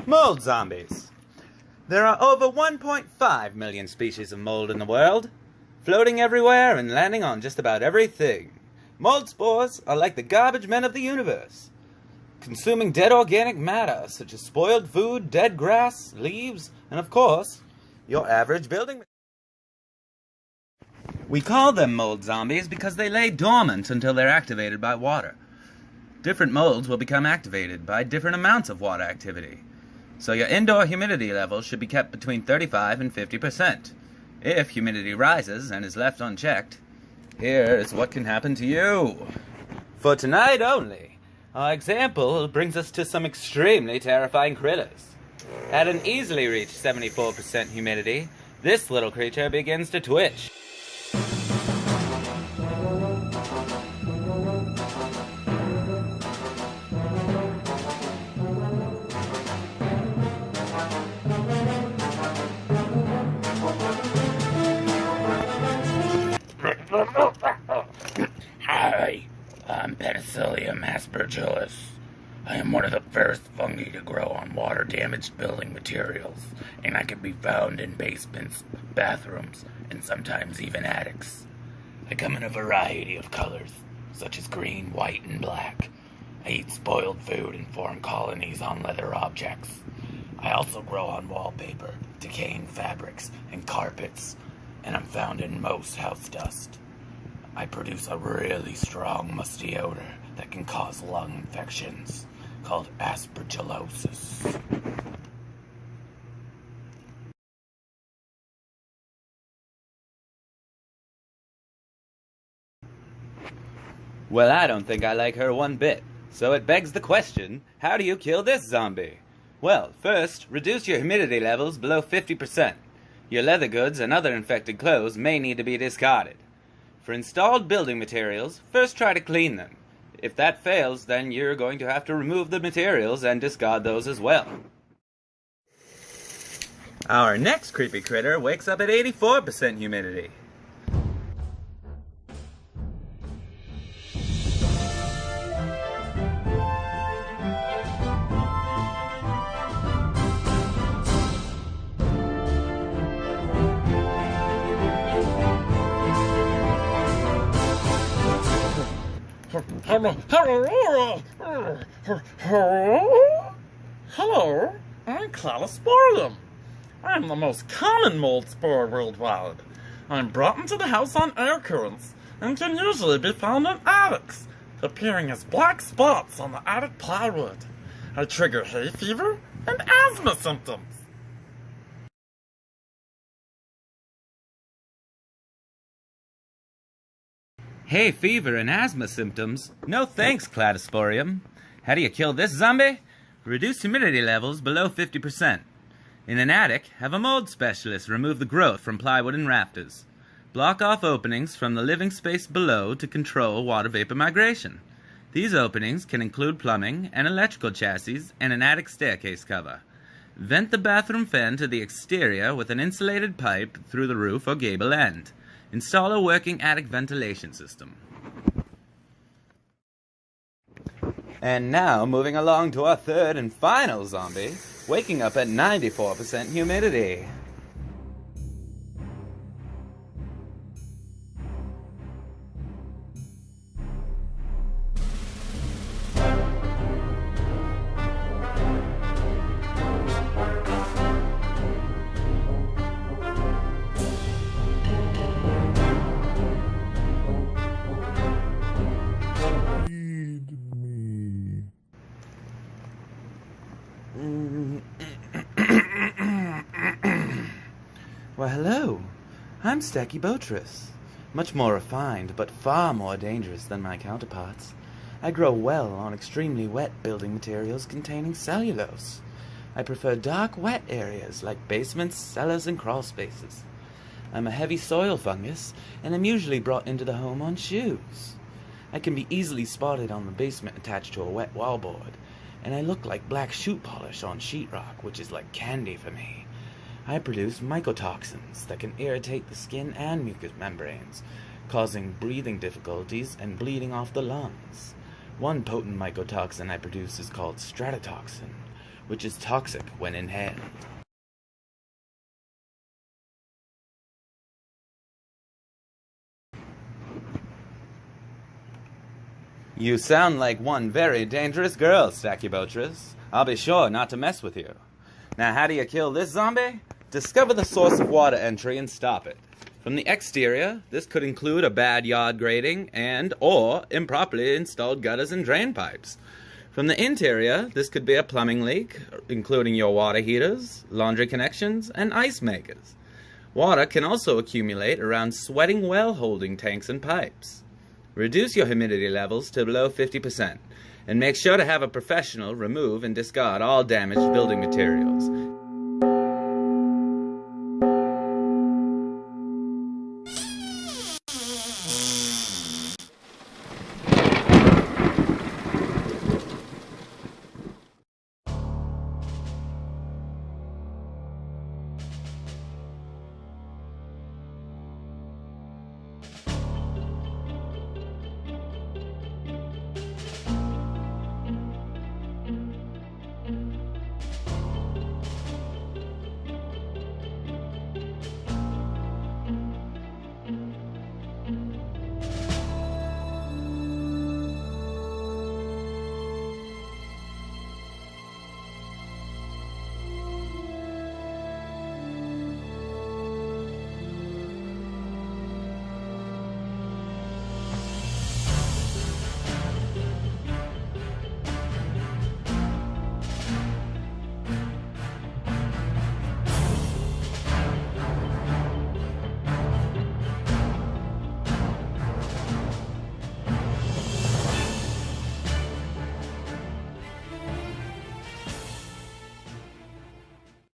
Mold zombies. There are over 1.5 million species of mold in the world, floating everywhere and landing on just about everything. Mold spores are like the garbage men of the universe, consuming dead organic matter such as spoiled food, dead grass, leaves, and of course, your average building. We call them mold zombies because they lay dormant until they're activated by water. Different molds will become activated by different amounts of water activity. So your indoor humidity level should be kept between 35 and 50%. If humidity rises and is left unchecked, here is what can happen to you. For tonight only, our example brings us to some extremely terrifying critters. At an easily reached 74% humidity, this little creature begins to twitch. Hi, I'm Penicillium aspergillus. I am one of the first fungi to grow on water-damaged building materials, and I can be found in basements, bathrooms, and sometimes even attics. I come in a variety of colors, such as green, white, and black. I eat spoiled food and form colonies on leather objects. I also grow on wallpaper, decaying fabrics, and carpets, and I'm found in most house dust. I produce a really strong musty odor that can cause lung infections, called aspergillosis. Well, I don't think I like her one bit, so it begs the question, how do you kill this zombie? Well, first, reduce your humidity levels below 50%. Your leather goods and other infected clothes may need to be discarded. For installed building materials, first try to clean them. If that fails, then you're going to have to remove the materials and discard those as well. Our next creepy critter wakes up at 84% humidity. Hello, I'm Cladosporium. I'm the most common mold spore worldwide. I'm brought into the house on air currents and can usually be found in attics, appearing as black spots on the attic plywood. I trigger hay fever and asthma symptoms. Hay fever and asthma symptoms? No thanks, Cladosporium. How do you kill this zombie? Reduce humidity levels below 50%. In an attic, have a mold specialist remove the growth from plywood and rafters. Block off openings from the living space below to control water vapor migration. These openings can include plumbing, an electrical chassis, and an attic staircase cover. Vent the bathroom fan to the exterior with an insulated pipe through the roof or gable end. Install a working attic ventilation system. And now, moving along to our third and final zombie, waking up at 94% humidity. Well, hello. I'm Stachybotrys. Much more refined, but far more dangerous than my counterparts. I grow well on extremely wet building materials containing cellulose. I prefer dark, wet areas like basements, cellars, and crawl spaces. I'm a heavy soil fungus, and am usually brought into the home on shoes. I can be easily spotted on the basement attached to a wet wallboard, and I look like black shoe polish on sheetrock, which is like candy for me. I produce mycotoxins that can irritate the skin and mucous membranes, causing breathing difficulties and bleeding off the lungs. One potent mycotoxin I produce is called stratotoxin, which is toxic when inhaled. You sound like one very dangerous girl, Stachybotrys. I'll be sure not to mess with you. Now, how do you kill this zombie? Discover the source of water entry and stop it. From the exterior, this could include a bad yard grading or improperly installed gutters and drain pipes. From the interior, this could be a plumbing leak, including your water heaters, laundry connections, and ice makers. Water can also accumulate around sweating well-holding tanks and pipes. Reduce your humidity levels to below 50%, and make sure to have a professional remove and discard all damaged building materials.